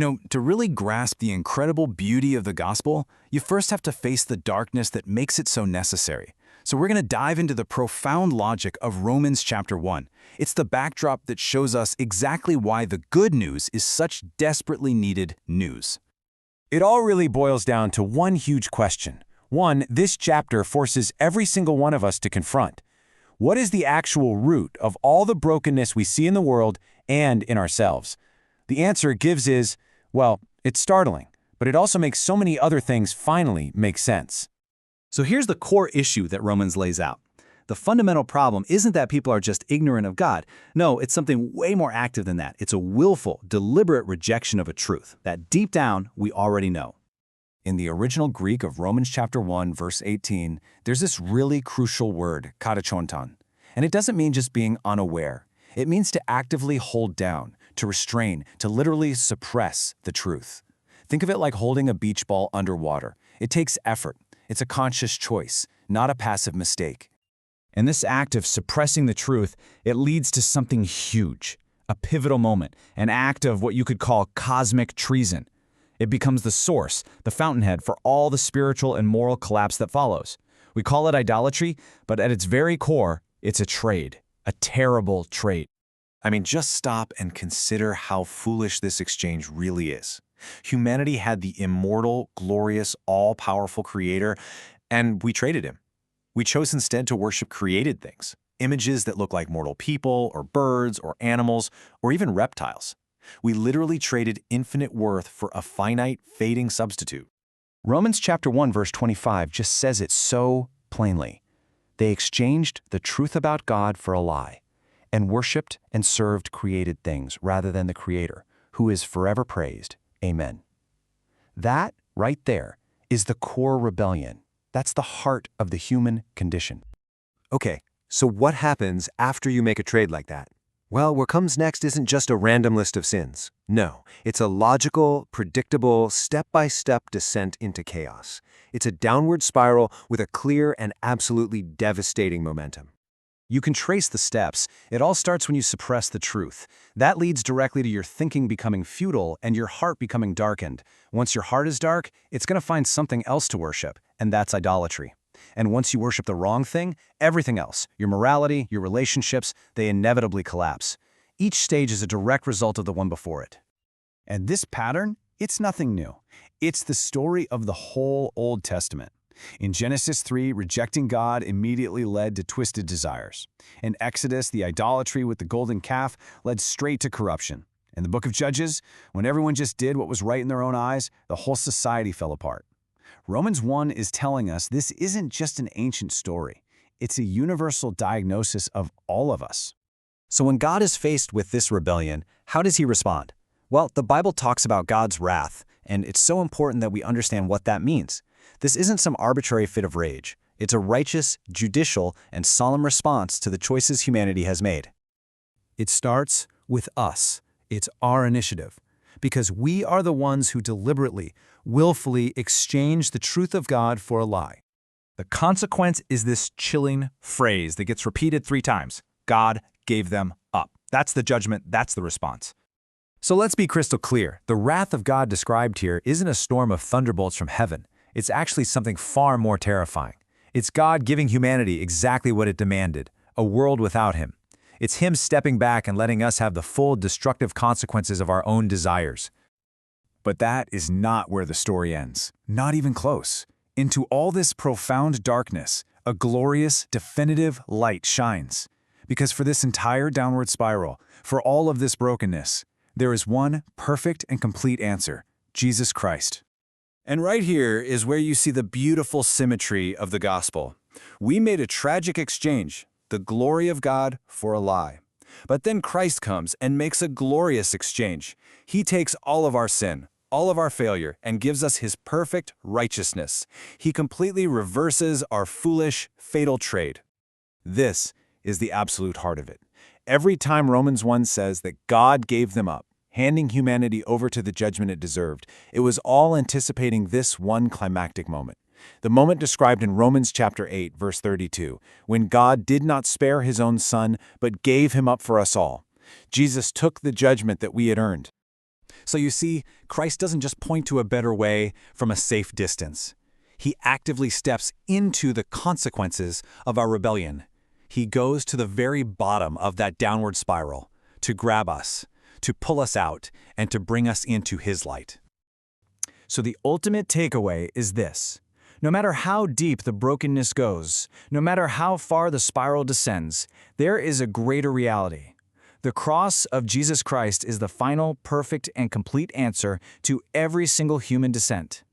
To really grasp the incredible beauty of the gospel, you first have to face the darkness that makes it so necessary. So we're going to dive into the profound logic of Romans chapter 1. It's the backdrop that shows us exactly why the good news is such desperately needed news. It all really boils down to one huge question. One, this chapter forces every single one of us to confront. What is the actual root of all the brokenness we see in the world and in ourselves? The answer it gives is, well, it's startling, but it also makes so many other things finally make sense. So here's the core issue that Romans lays out. The fundamental problem isn't that people are just ignorant of God. No, it's something way more active than that. It's a willful, deliberate rejection of a truth that deep down we already know. In the original Greek of Romans chapter 1, verse 18, there's this really crucial word, katachonton. And it doesn't mean just being unaware. It means to actively hold down, to restrain, to literally suppress the truth. Think of it like holding a beach ball underwater. It takes effort. It's a conscious choice, not a passive mistake. And this act of suppressing the truth, it leads to something huge, a pivotal moment, an act of what you could call cosmic treason. It becomes the source, the fountainhead for all the spiritual and moral collapse that follows. We call it idolatry, but at its very core, it's a trade, a terrible trade. I mean, just stop and consider how foolish this exchange really is. Humanity had the immortal, glorious, all-powerful Creator, and we traded him. We chose instead to worship created things, images that look like mortal people, or birds, or animals, or even reptiles. We literally traded infinite worth for a finite, fading substitute. Romans chapter 1, verse 25 just says it so plainly. They exchanged the truth about God for a lie, and worshipped and served created things rather than the Creator, who is forever praised. Amen. That, right there, is the core rebellion. That's the heart of the human condition. Okay, so what happens after you make a trade like that? Well, what comes next isn't just a random list of sins. No, it's a logical, predictable, step-by-step descent into chaos. It's a downward spiral with a clear and absolutely devastating momentum. You can trace the steps. It all starts when you suppress the truth. That leads directly to your thinking becoming futile and your heart becoming darkened. Once your heart is dark, it's going to find something else to worship, and that's idolatry. And once you worship the wrong thing, everything else, your morality, your relationships, they inevitably collapse. Each stage is a direct result of the one before it. And this pattern, it's nothing new. It's the story of the whole Old Testament. In Genesis 3, rejecting God immediately led to twisted desires. In Exodus, the idolatry with the golden calf led straight to corruption. In the book of Judges, when everyone just did what was right in their own eyes, the whole society fell apart. Romans 1 is telling us this isn't just an ancient story. It's a universal diagnosis of all of us. So when God is faced with this rebellion, how does he respond? Well, the Bible talks about God's wrath, and it's so important that we understand what that means. This isn't some arbitrary fit of rage. It's a righteous, judicial, and solemn response to the choices humanity has made. It starts with us. It's our initiative. Because we are the ones who deliberately, willfully exchange the truth of God for a lie. The consequence is this chilling phrase that gets repeated 3 times. God gave them up. That's the judgment. That's the response. So let's be crystal clear. The wrath of God described here isn't a storm of thunderbolts from heaven. It's actually something far more terrifying. It's God giving humanity exactly what it demanded, a world without him. It's him stepping back and letting us have the full destructive consequences of our own desires. But that is not where the story ends. Not even close. Into all this profound darkness, a glorious, definitive light shines. Because for this entire downward spiral, for all of this brokenness, there is one perfect and complete answer: Jesus Christ. And right here is where you see the beautiful symmetry of the gospel. We made a tragic exchange, the glory of God for a lie. But then Christ comes and makes a glorious exchange. He takes all of our sin, all of our failure, and gives us his perfect righteousness. He completely reverses our foolish, fatal trade. This is the absolute heart of it. Every time Romans 1 says that God gave them up, handing humanity over to the judgment it deserved, it was all anticipating this one climactic moment. The moment described in Romans chapter 8, verse 32, when God did not spare his own son, but gave him up for us all. Jesus took the judgment that we had earned. So you see, Christ doesn't just point to a better way from a safe distance. He actively steps into the consequences of our rebellion. He goes to the very bottom of that downward spiral to grab us, to pull us out, and to bring us into His light. So the ultimate takeaway is this. No matter how deep the brokenness goes, no matter how far the spiral descends, there is a greater reality. The cross of Jesus Christ is the final, perfect, and complete answer to every single human descent.